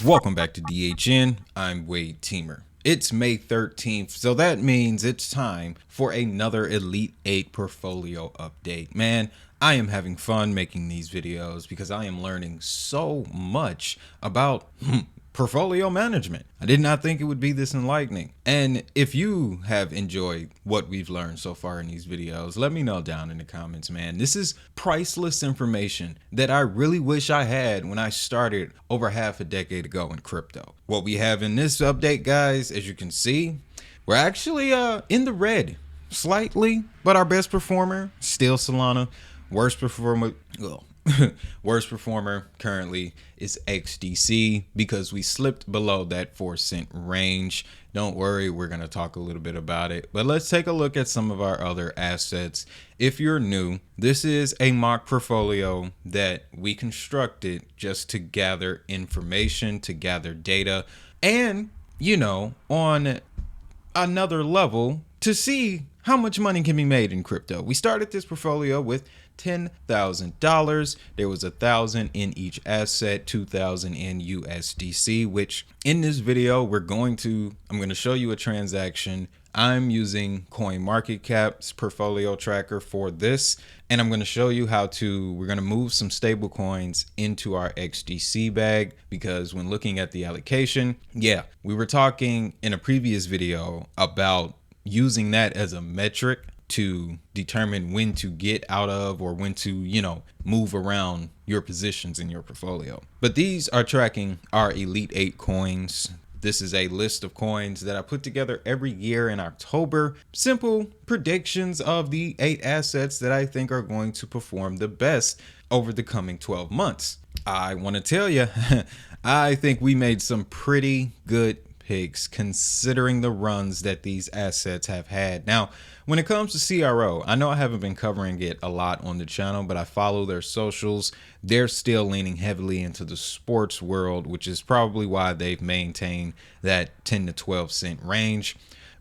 Welcome back to DHN. I'm Wade Teamer. It's May 13th, so that means it's time for another Elite 8 portfolio update. Man, I am having fun making these videos because I am learning so much about portfolio management. I did not think it would be this enlightening. And if you have enjoyed what we've learned so far in these videos, let me know down in the comments, man. This is priceless information that I really wish I had when I started over half a decade ago in crypto. What we have in this update, guys, as you can see, we're actually in the red slightly, but our best performer still Solana. Worst performer, worst performer currently is XDC because we slipped below that 4-cent range. Don't worry, we're going to talk a little bit about it, but let's take a look at some of our other assets. If you're new, this is a mock portfolio that we constructed just to gather information, to gather data, and, you know, on another level to see how much money can be made in crypto. We started this portfolio with $10,000. There was 1,000 in each asset, 2,000 in USDC, which in this video, I'm going to show you a transaction. I'm using CoinMarketCap's portfolio tracker for this, and I'm going to show you how we're going to move some stable coins into our XDC bag, because when looking at the allocation, we were talking in a previous video about using that as a metric to determine when to get out of or when to, move around your positions in your portfolio. But these are tracking our Elite 8 coins. This is a list of coins that I put together every year in October. Simple predictions of the 8 assets that I think are going to perform the best over the coming 12 months. I want to tell you, I think we made some pretty good picks considering the runs that these assets have had. Now, when it comes to CRO, I know I haven't been covering it a lot on the channel, but I follow their socials. They're still leaning heavily into the sports world, which is probably why they've maintained that 10 to 12 cent range.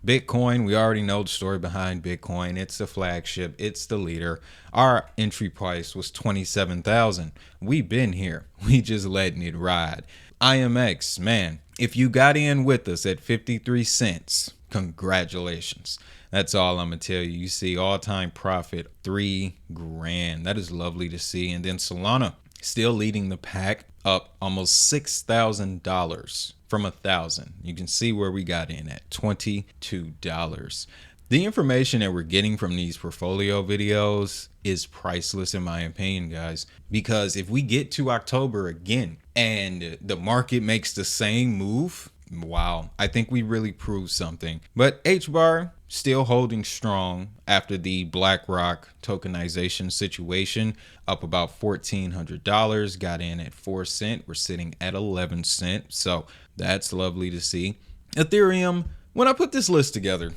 Bitcoin, we already know the story behind Bitcoin. It's the flagship, it's the leader. Our entry price was 27,000. We've been here. We just letting it ride. IMX, man, if you got in with us at 53 cents, congratulations. That's all I'm gonna tell you. You see all-time profit, $3 grand. That is lovely to see. And then Solana still leading the pack, up almost $6,000 from 1,000. You can see where we got in at $22. The information that we're getting from these portfolio videos is priceless in my opinion, guys, because if we get to October again and the market makes the same move, wow, I think we really proved something. But HBAR still holding strong after the BlackRock tokenization situation, up about $1,400, got in at 4 cents. We're sitting at 11 cents. So that's lovely to see. Ethereum, when I put this list together,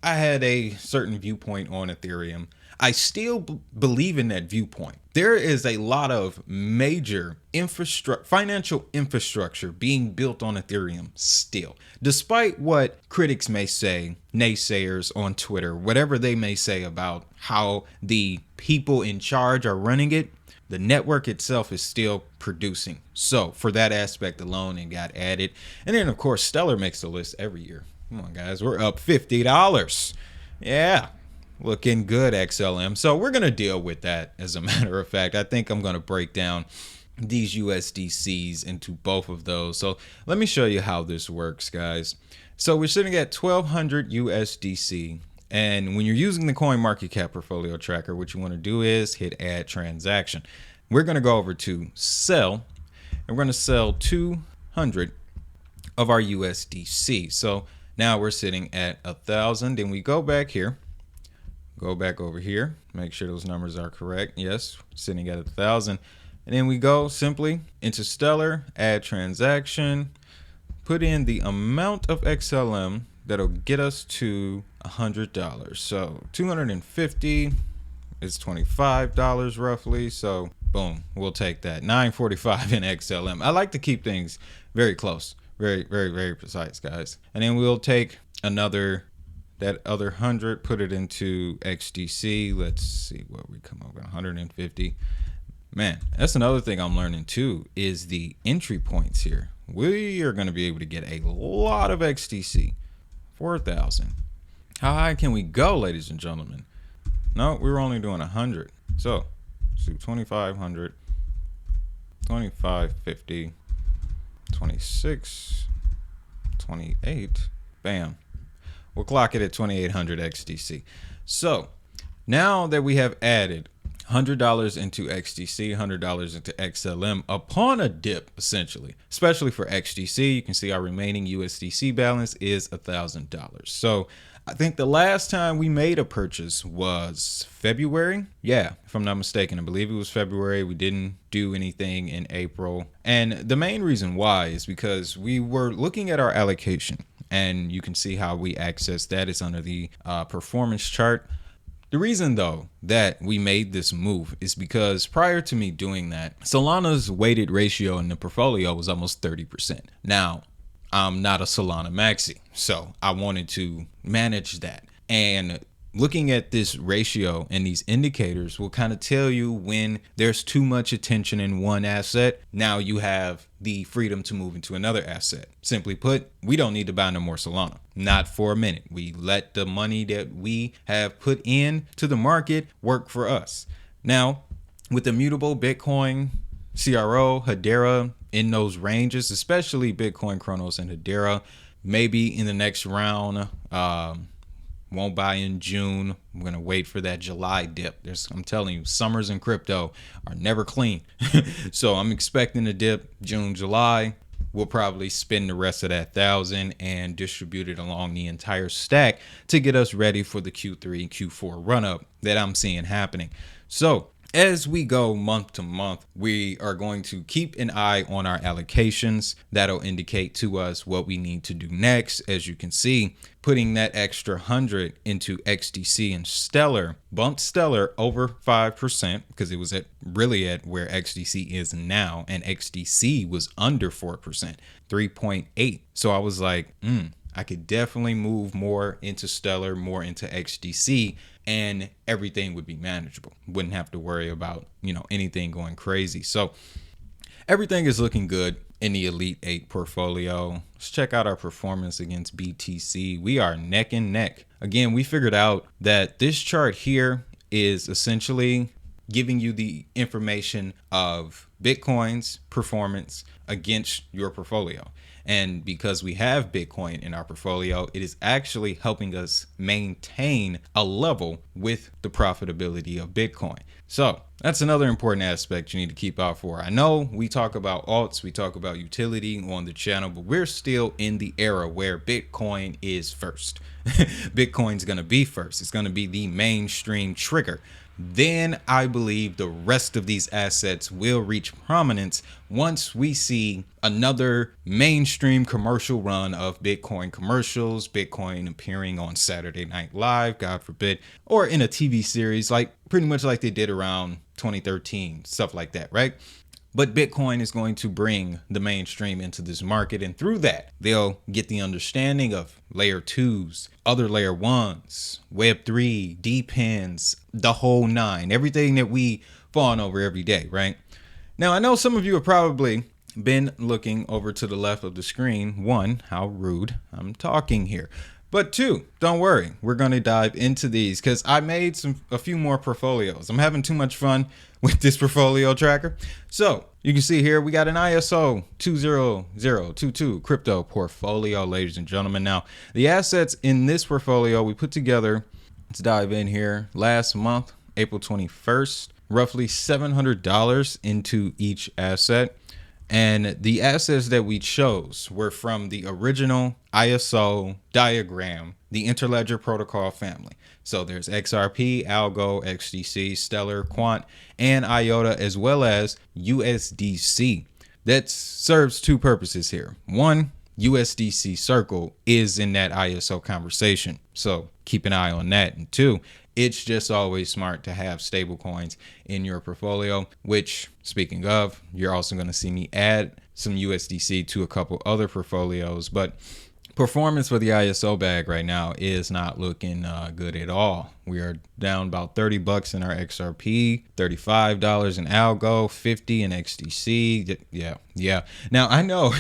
I had a certain viewpoint on Ethereum. I still believe in that viewpoint. There is a lot of major financial infrastructure being built on Ethereum still. Despite what critics may say, naysayers on Twitter, whatever they may say about how the people in charge are running it, the network itself is still producing. So for that aspect alone, it got added. And then, of course, Stellar makes the list every year. Come on, guys, we're up $50. Yeah, looking good, XLM. So we're going to deal with that. As a matter of fact, I think I'm going to break down these USDCs into both of those. So let me show you how this works, guys. So we're sitting at 1,200 USDC. And when you're using the CoinMarketCap portfolio tracker, what you want to do is hit add transaction. We're going to go over to sell, and we're going to sell 200 of our USDC. So now we're sitting at 1,000. Then we go back here, go back over here, make sure those numbers are correct. Yes, sitting at 1,000. And then we go simply into Stellar, add transaction, put in the amount of XLM that'll get us to $100. So 250 is $25 roughly. So boom, we'll take that. 945 in XLM. I like to keep things very close. Very, very, very precise, guys. And then we'll take that other 100, put it into XDC. Let's see what we come up with, 150. Man, that's another thing I'm learning too, is the entry points here. we are going to be able to get a lot of XTC. 4,000. How high can we go, ladies and gentlemen? No, we were only doing 100. So, let's do 2,500, 2,550, 26, 28. Bam. We'll clock it at 2,800 XTC. So, now that we have added $100 into XTC, $100 into XLM upon a dip, essentially, especially for XTC, you can see our remaining USDC balance is $1,000. So I think the last time we made a purchase was February. Yeah, if I'm not mistaken, I believe it was February. We didn't do anything in April. And the main reason why is because we were looking at our allocation, and you can see how we access that is under the performance chart. The reason, though, that we made this move is because prior to me doing that, Solana's weighted ratio in the portfolio was almost 30%. Now, I'm not a Solana maxi, so I wanted to manage that. And looking at this ratio and these indicators will kind of tell you when there's too much attention in one asset. Now you have the freedom to move into another asset. Simply put, we don't need to buy no more Solana. Not for a minute. We let the money that we have put in to the market work for us. Now, with immutable Bitcoin, CRO, Hedera in those ranges, especially Bitcoin, Chronos, and Hedera, maybe in the next round, won't buy in June. I'm going to wait for that July dip. I'm telling you, summers in crypto are never clean. So I'm expecting a dip June, July. We'll probably spend the rest of that 1,000 and distribute it along the entire stack to get us ready for the Q3 and Q4 run up that I'm seeing happening. So as we go month to month, we are going to keep an eye on our allocations. That'll indicate to us what we need to do next. As you can see, putting that extra 100 into XDC and Stellar bumped Stellar over 5% because it was really at where XDC is now, and XDC was under 4%, 3.8. So I was like, I could definitely move more into Stellar, more into XDC, and everything would be manageable. Wouldn't have to worry about, anything going crazy. So everything is looking good in the Elite 8 portfolio. Let's check out our performance against BTC. We are neck and neck. Again, we figured out that this chart here is essentially giving you the information of Bitcoin's performance against your portfolio. And because we have Bitcoin in our portfolio, it is actually helping us maintain a level with the profitability of Bitcoin. So that's another important aspect you need to keep out for. I know we talk about alts, we talk about utility on the channel, but we're still in the era where Bitcoin is first. Bitcoin's going to be first. It's going to be the mainstream trigger. Then I believe the rest of these assets will reach prominence once we see another mainstream commercial run of Bitcoin commercials, Bitcoin appearing on Saturday Night Live, God forbid, or in a TV series, like pretty much like they did around 2013, stuff like that, right? But Bitcoin is going to bring the mainstream into this market, and through that, they'll get the understanding of layer 2s, other layer 1s, Web3, depends, the whole nine, everything that we fawn over every day, right? Now, I know some of you have probably been looking over to the left of the screen. One, how rude, I'm talking here. But two, don't worry, we're going to dive into these because I made a few more portfolios. I'm having too much fun with this portfolio tracker. So you can see here, we got an ISO 20022 crypto portfolio, ladies and gentlemen. Now, the assets in this portfolio we put together, let's dive in here, last month, April 21st, roughly $700 into each asset. And the assets that we chose were from the original ISO diagram, the Interledger protocol family. So there's XRP, Algo, XDC, Stellar, Quant, and IOTA, as well as USDC. That serves two purposes here. One, USDC Circle is in that ISO conversation, so keep an eye on that. And two, it's just always smart to have stable coins in your portfolio, which, speaking of, you're also going to see me add some USDC to a couple other portfolios. But performance for the ISO bag right now is not looking good at all. We are down about $30 in our XRP, $35 in Algo, 50 in XDC. Yeah. Now I know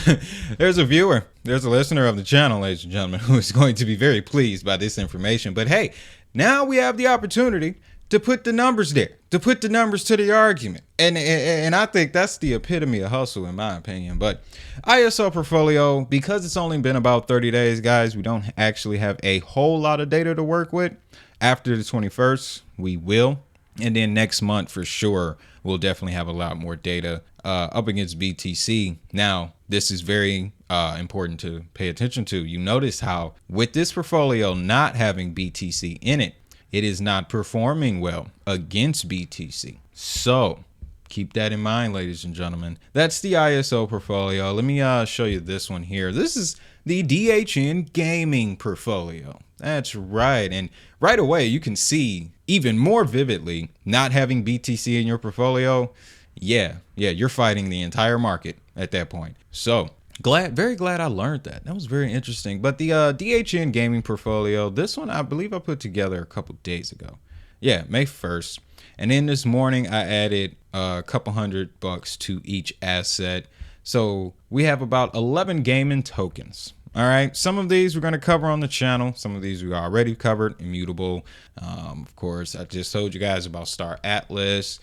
there's a listener of the channel, ladies and gentlemen, who is going to be very pleased by this information. But hey, now we have the opportunity to put the numbers there, to put the numbers to the argument. And I think that's the epitome of hustle, in my opinion. But ISO portfolio, because it's only been about 30 days, guys, we don't actually have a whole lot of data to work with. After the 21st, we will. And then next month, for sure, we'll definitely have a lot more data up against BTC. Now, this is very important to pay attention to. You notice how with this portfolio not having BTC in it, it is not performing well against BTC. So keep that in mind, ladies and gentlemen. That's the ISO portfolio. Let me show you this one here. This is the DHN gaming portfolio. That's right. And right away, you can see even more vividly, not having BTC in your portfolio. Yeah, you're fighting the entire market at that point. So very glad I learned that. That was very interesting. But the DHN gaming portfolio, this one, I believe I put together a couple days ago. Yeah, May 1st. And then this morning, I added a couple $100 to each asset. So we have about 11 gaming tokens. All right. Some of these we're going to cover on the channel. Some of these we already covered. Immutable. Of course, I just told you guys about Star Atlas.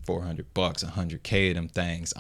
$400, 100K of them things.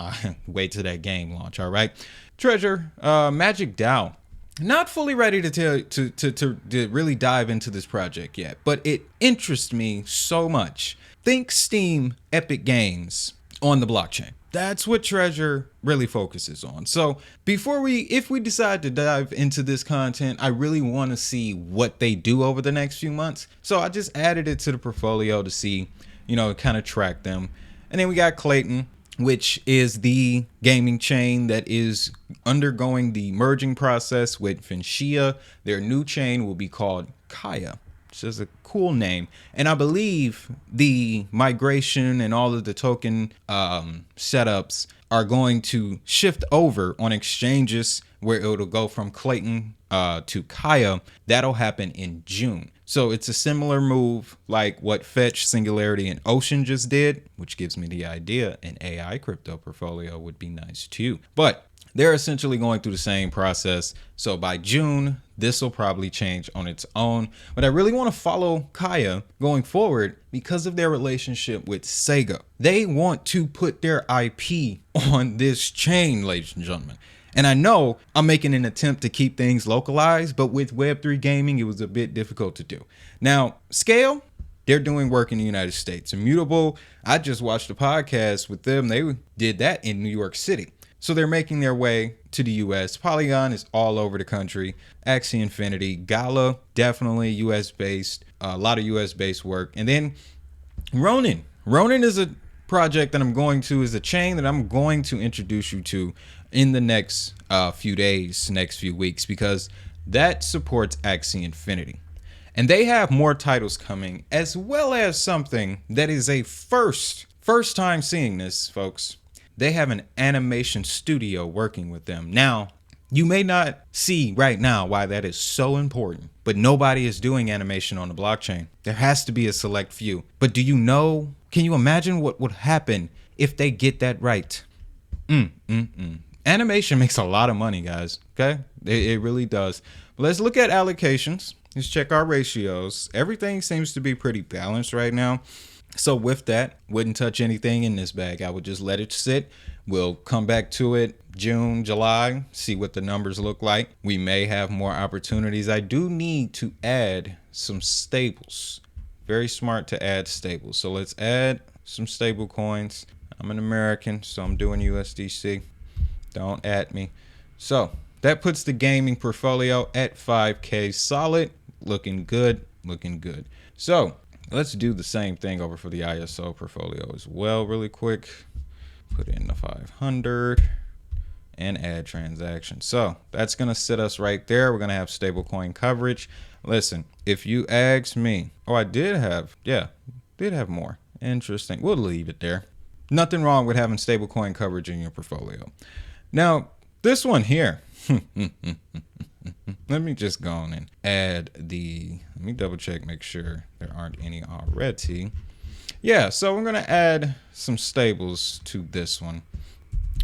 Wait till that game launch. All right. Treasure, Magic DAO. Not fully ready to really dive into this project yet, but it interests me so much. Think Steam Epic Games on the blockchain. That's what Treasure really focuses on. So if we decide to dive into this content, I really want to see what they do over the next few months. So I just added it to the portfolio to see, kind of track them. And then we got Clayton, which is the gaming chain that is undergoing the merging process with Finchia. Their new chain will be called Kaya, which is a cool name. And I believe the migration and all of the token setups are going to shift over on exchanges where it'll go from Clayton to Kaya. That'll happen in June. So it's a similar move like what Fetch, Singularity, and Ocean just did, which gives me the idea an AI crypto portfolio would be nice too. But they're essentially going through the same process. So by June, this will probably change on its own. But I really want to follow Kaya going forward because of their relationship with Sega. They want to put their IP on this chain, ladies and gentlemen. And I know I'm making an attempt to keep things localized, but with Web3 gaming, it was a bit difficult to do. Now, Scale, they're doing work in the United States. Immutable, I just watched a podcast with them. They did that in New York City. So they're making their way to the US. Polygon is all over the country. Axie Infinity, Gala, definitely US based, a lot of US based work. And then Ronin. Ronin is a project that is a chain that I'm going to introduce you to in the next few days, next few weeks, because that supports Axie Infinity. And they have more titles coming, as well as something that is a first time seeing this, folks. They have an animation studio working with them. Now, you may not see right now why that is so important, but nobody is doing animation on the blockchain. There has to be a select few. But can you imagine what would happen if they get that right? Animation makes a lot of money, guys. Okay, it really does. But let's look at allocations. Let's check our ratios. Everything seems to be pretty balanced right now. So with that, wouldn't touch anything in this bag. I would just let it sit. We'll come back to it June, July, see what the numbers look like. We may have more opportunities. I do need to add some stables. Very smart to add stables. So let's add some stable coins. I'm an American, so I'm doing USDC. Don't at me. So that puts the gaming portfolio at 5K solid. Looking good. So let's do the same thing over for the ISO portfolio as well really quick. Put in the 500 and add transaction. So that's going to sit us right there. We're going to have stablecoin coverage. Listen, if you ask me, I did have more. Interesting. We'll leave it there. Nothing wrong with having stablecoin coverage in your portfolio. Now, this one here, let me just go on and add let me double check, make sure there aren't any already. Yeah, so we're going to add some stables to this one.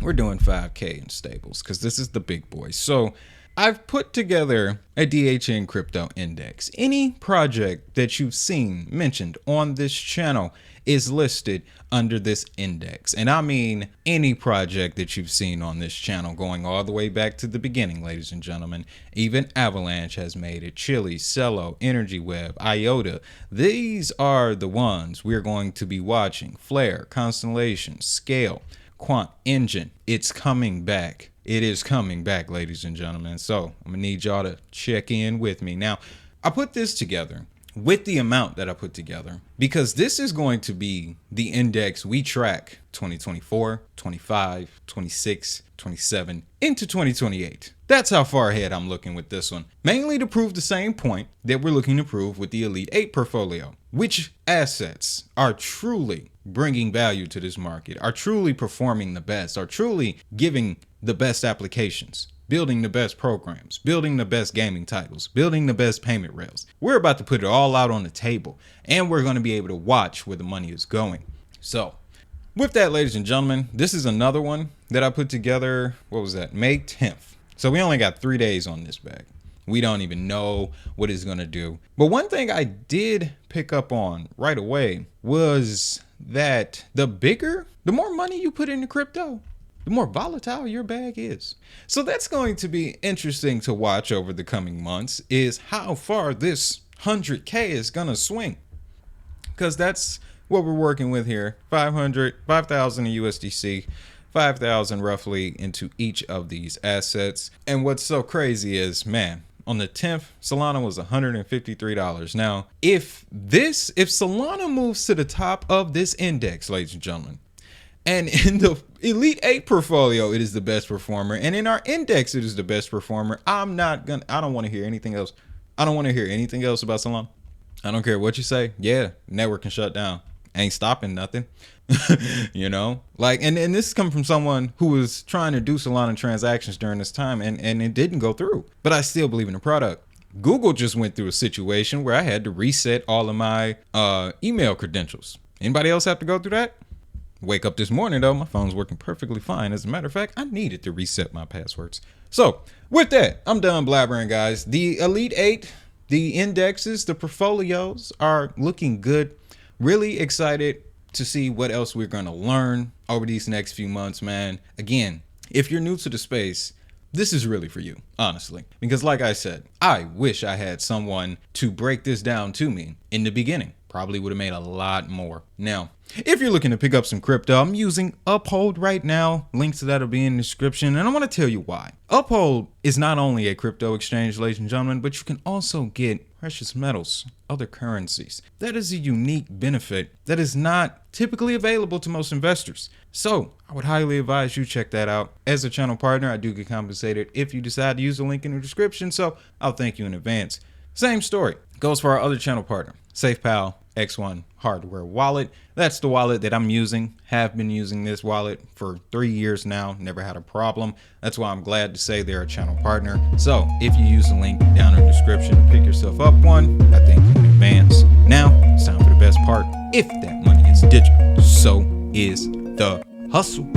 We're doing 5K in stables because this is the big boy. So I've put together a DHN crypto index. Any project that you've seen mentioned on this channel is listed under this index. And I mean any project that you've seen on this channel going all the way back to the beginning, ladies and gentlemen. Even Avalanche has made it, Chili, Cello, Energy Web, IOTA. These are the ones we're going to be watching. Flare, Constellation, Scale, Quant Engine. It's coming back. It is coming back, ladies and gentlemen. So I'm gonna need y'all to check in with me. Now, I put this together with the amount that I put together because this is going to be the index we track 2024, 25, 26, 27 into 2028. That's how far ahead I'm looking with this one. Mainly to prove the same point that we're looking to prove with the Elite 8 portfolio. Which assets are truly bringing value to this market, are truly performing the best, are truly giving the best applications, building the best programs, building the best gaming titles, building the best payment rails. We're about to put it all out on the table, and we're going to be able to watch where the money is going. So with that, ladies and gentlemen, this is another one that I put together. What was that? May 10th. So we only got 3 days on this bag. We don't even know what it's going to do. But one thing I did pick up on right away was that the more money you put into crypto, the more volatile your bag is. So that's going to be interesting to watch over the coming months, is how far this 100K is going to swing. Because that's what we're working with here. 5,000 in USDC, 5,000 roughly into each of these assets. And what's so crazy is, man, on the 10th, Solana was $153. Now, if Solana moves to the top of this index, ladies and gentlemen, and in the Elite 8 portfolio, it is the best performer, and in our index, it is the best performer, I don't want to hear anything else. I don't want to hear anything else about Solana. I don't care what you say. Yeah, network can shut down. Ain't stopping nothing. You know, like, and this is coming from someone who was trying to do Solana transactions during this time, and it didn't go through, but I still believe in the product. Google just went through a situation where I had to reset all of my email credentials. Anybody else have to go through that? Wake up this morning though, my phone's working perfectly fine. As a matter of fact, I needed to reset my passwords. So with that, I'm done blabbering, guys. The Elite 8, the indexes, the portfolios are looking good. Really excited to see what else we're going to learn over these next few months, man. Again, if you're new to the space, this is really for you, honestly, because like I said, I wish I had someone to break this down to me in the beginning. Probably would have made a lot more. Now, if you're looking to pick up some crypto, I'm using Uphold right now. Links to that will be in the description, and I want to tell you why. Uphold is not only a crypto exchange, ladies and gentlemen, but you can also get precious metals, other currencies. That is a unique benefit that is not typically available to most investors. So I would highly advise you check that out. As a channel partner, I do get compensated if you decide to use the link in the description, so I'll thank you in advance. Same story goes for our other channel partner, SafePal X1 hardware wallet. That's the wallet that I'm using. Have been using this wallet for 3 years now. Never had a problem. That's why I'm glad to say they're a channel partner. So if you use the link down in the description, pick yourself up one. I thank you in advance. Now it's time for the best part. If that money is digital, so is the hustle.